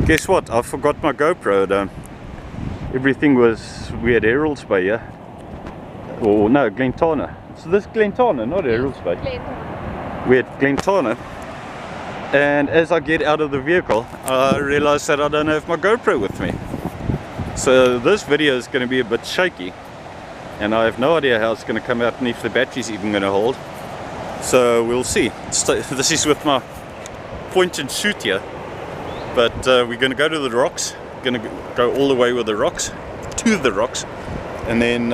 Guess what? I forgot my GoPro. Everything was, we had Herald's Bay, yeah? Or no, Glentana. So this Glentana, not Herald's Bay. Glentana. We had Glentana. And as I get out of the vehicle, I realize that I don't have my GoPro with me. So this video is going to be a bit shaky. And I have no idea how it's going to come out and if the battery's even going to hold. So we'll see. This is with my point and shoot here. But we're going to go to the rocks. Going to go all the way with the rocks, to the rocks. And then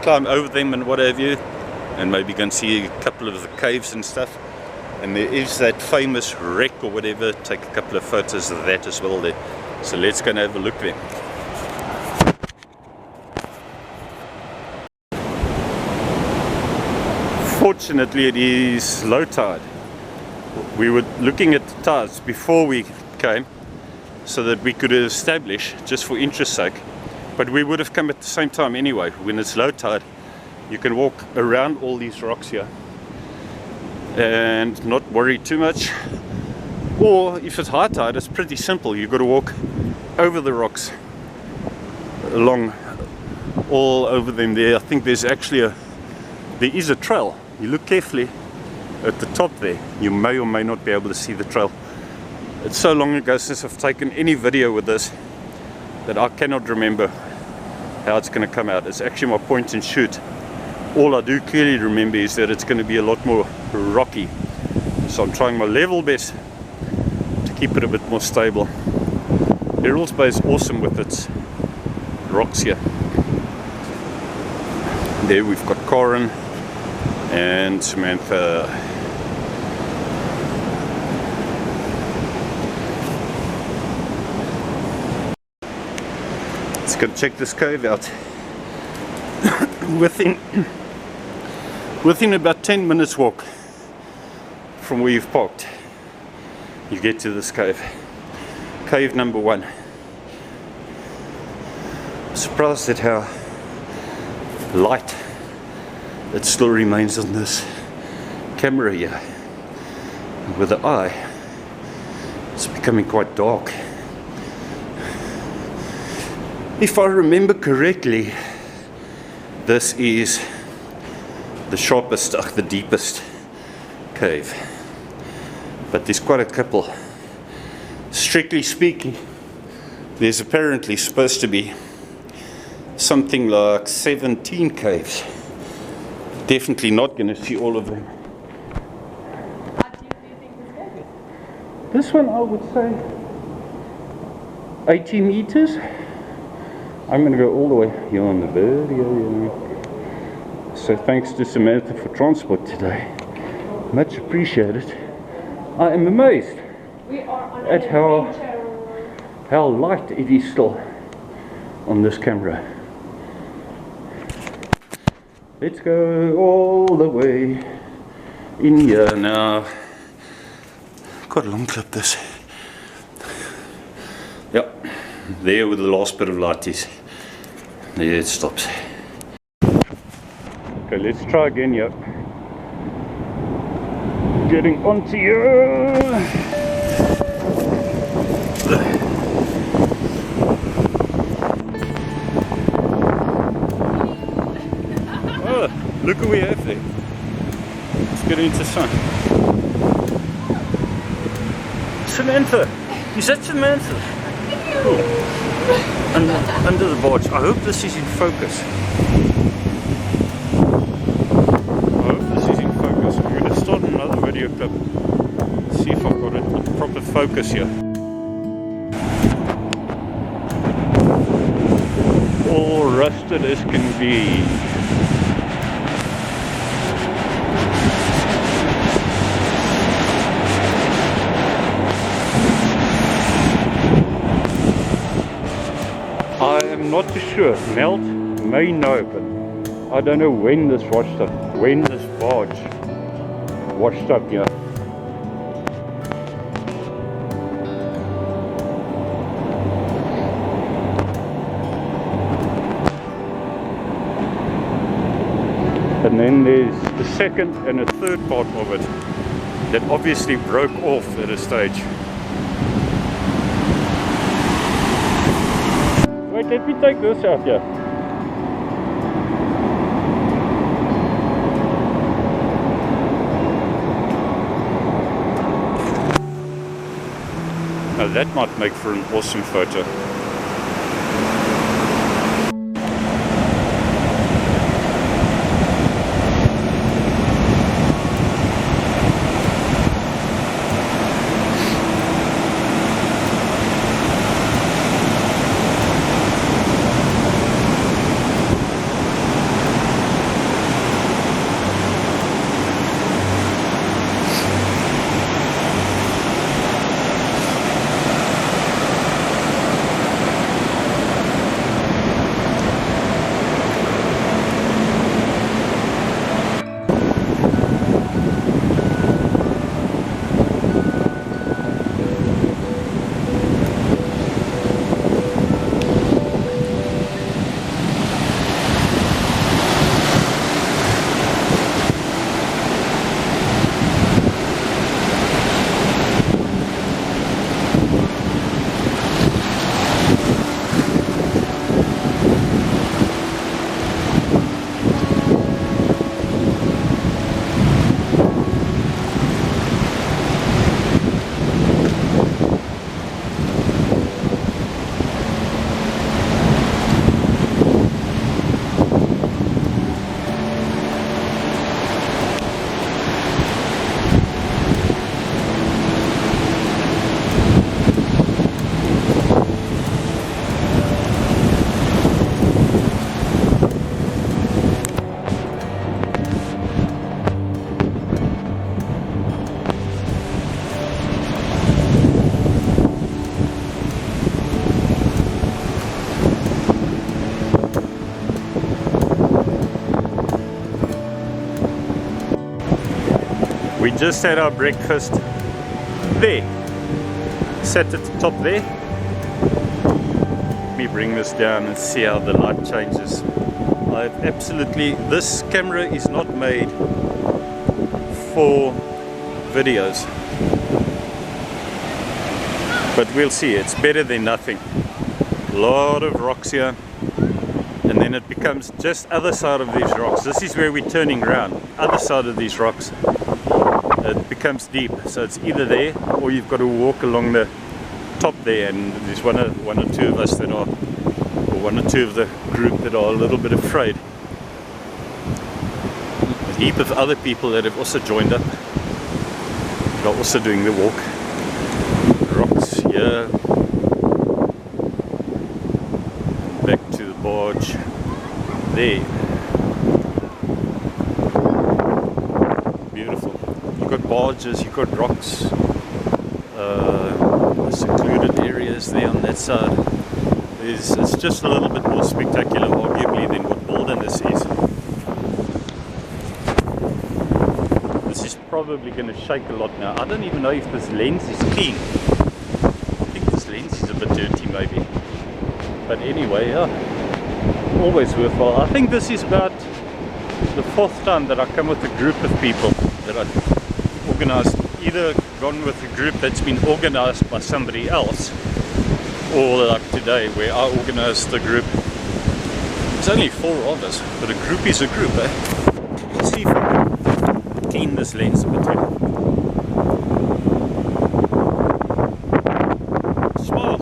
climb over them and what have you. And maybe go and see a couple of the caves and stuff. And there is that famous wreck or whatever. Take a couple of photos of that as well there. So let's go and have a look there. Fortunately it is low tide. We were looking at the tides before we came so that we could establish, just for interest's sake, but we would have come at the same time anyway. When it's low tide you can walk around all these rocks here and not worry too much, or if it's high tide it's pretty simple. You've got to walk over the rocks, along all over them there. I think there's actually there is a trail. You look carefully at the top there, you may or may not be able to see the trail. It's so long ago since I've taken any video with this that I cannot remember how it's going to come out. It's actually my point and shoot. All I do clearly remember is that it's going to be a lot more rocky. So I'm trying my level best to keep it a bit more stable. Herald's Bay is awesome with its rocks here. There we've got Corin and Samantha. Let's go check this cave out. Within about 10 minutes walk from where you've parked, you get to this cave. Cave number 1. I'm surprised at how light it still remains on this camera here. With the eye, it's becoming quite dark. If I remember correctly, this is the sharpest, the deepest cave. But there's quite a couple. Strictly speaking, there's apparently supposed to be something like 17 caves. Definitely not going to see all of them. How deep do you think this cave is? This one I would say 80 meters. I'm going to go all the way here on the video. So thanks to Samantha for transport today. Much appreciated. I am amazed at how light it is still on this camera. Let's go all the way in here now. Quite a long clip this. Yep, there with the last bit of light is. There it stops. Okay, let's try again here. Getting onto you. Look who we have there. Let's get into sun. Samantha! Is that Samantha? Cool. Under the barge. I hope this is in focus. I hope this is in focus. I'm going to start another video clip. See if I've got it in proper focus here. All rusted as can be. I'm not too sure. Melt may know, but I don't know when this washed up. When this barge washed up here. And then there's the second and a third part of it that obviously broke off at a stage. Wait, let me take this out here. Now that might make for an awesome photo. We just had our breakfast there. Sat at the top there. Let me bring this down and see how the light changes. I've absolutely, this camera is not made for videos, but we'll see. It's better than nothing. A lot of rocks here, and then it becomes just other side of these rocks. This is where we're turning around. Other side of these rocks, it becomes deep, so it's either there or you've got to walk along the top there, and there's one or two of us that are, or one or two of the group that are a little bit afraid. A heap of other people that have also joined up, that are also doing the walk. Rocks here, back to the barge there. Beautiful. You've got barges, you've got rocks, secluded areas there on that side. It's just a little bit more spectacular, arguably, than what Wilderness is. This is probably going to shake a lot now. I don't even know if this lens is clean. I think this lens is a bit dirty maybe. But anyway, yeah, always worthwhile. I think this is about the fourth time that I come with a group of people that I've organized, either gone with a group that's been organized by somebody else, or like today where I organized the group. There's only 4 of us, but a group is a group, eh? Let's see if I can clean this lens a bit. Smile.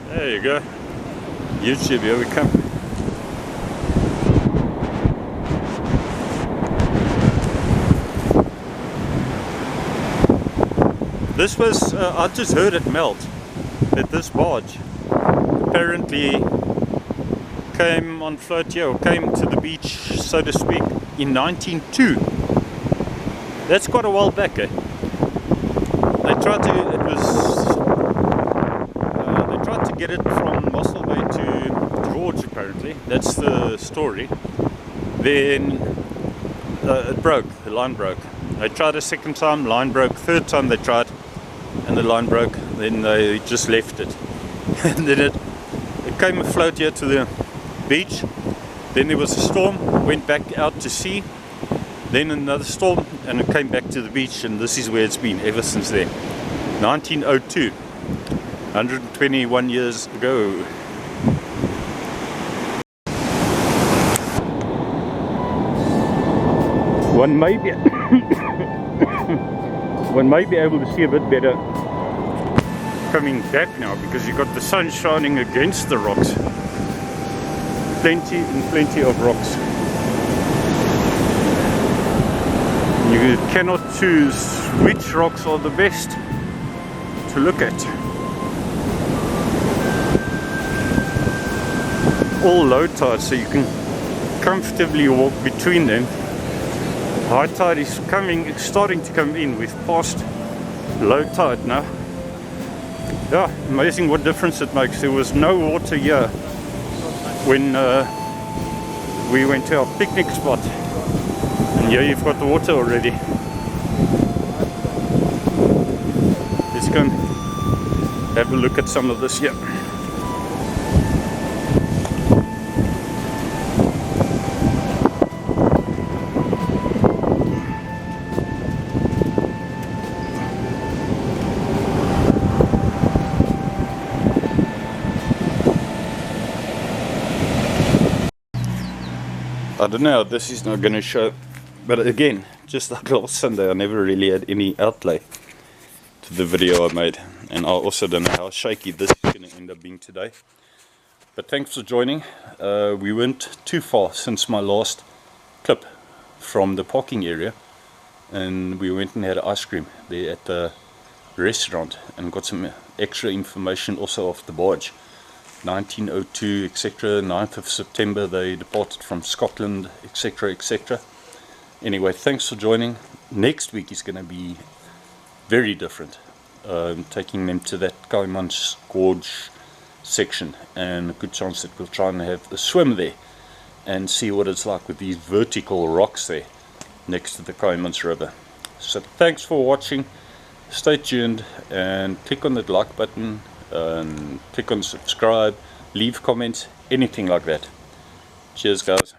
There you go. YouTube, here we come. This was, I just heard it melt, that this barge apparently came on float here, or came to the beach, so to speak, in 1902. That's quite a while back, eh? They tried to get it from Mossel Bay to Gorge, apparently. That's the story. Then it broke, the line broke. They tried a second time, line broke. Third time they tried, and the line broke. Then they just left it. And then it came afloat here to the beach. Then there was a storm, went back out to sea. Then another storm, and it came back to the beach, and this is where it's been ever since then. 1902, 121 years ago. one may be one may be able to see a bit better coming back now, because you've got the sun shining against the rocks. Plenty and plenty of rocks. You cannot choose which rocks are the best to look at. All low tide, so you can comfortably walk between them. High tide is starting to come in. We've passed low tide now. Yeah, amazing what difference it makes. There was no water here when we went to our picnic spot, and here you've got the water already. Let's go and have a look at some of this here. I don't know how this is not going to show, but again, just like last Sunday, I never really had any outlay to the video I made, and I also don't know how shaky this is going to end up being today. But thanks for joining. We weren't too far since my last clip from the parking area, and we went and had ice cream there at the restaurant and got some extra information also off the barge. 1902, etc. 9th of September they departed from Scotland, etc, etc. Anyway, thanks for joining. Next week is going to be very different. Taking them to that Kaaimans Gorge section, and a good chance that we'll try and have a swim there and see what it's like with these vertical rocks there next to the Kaaimans River. So thanks for watching. Stay tuned and click on that like button, and click on subscribe, leave comments, anything like that. Cheers guys.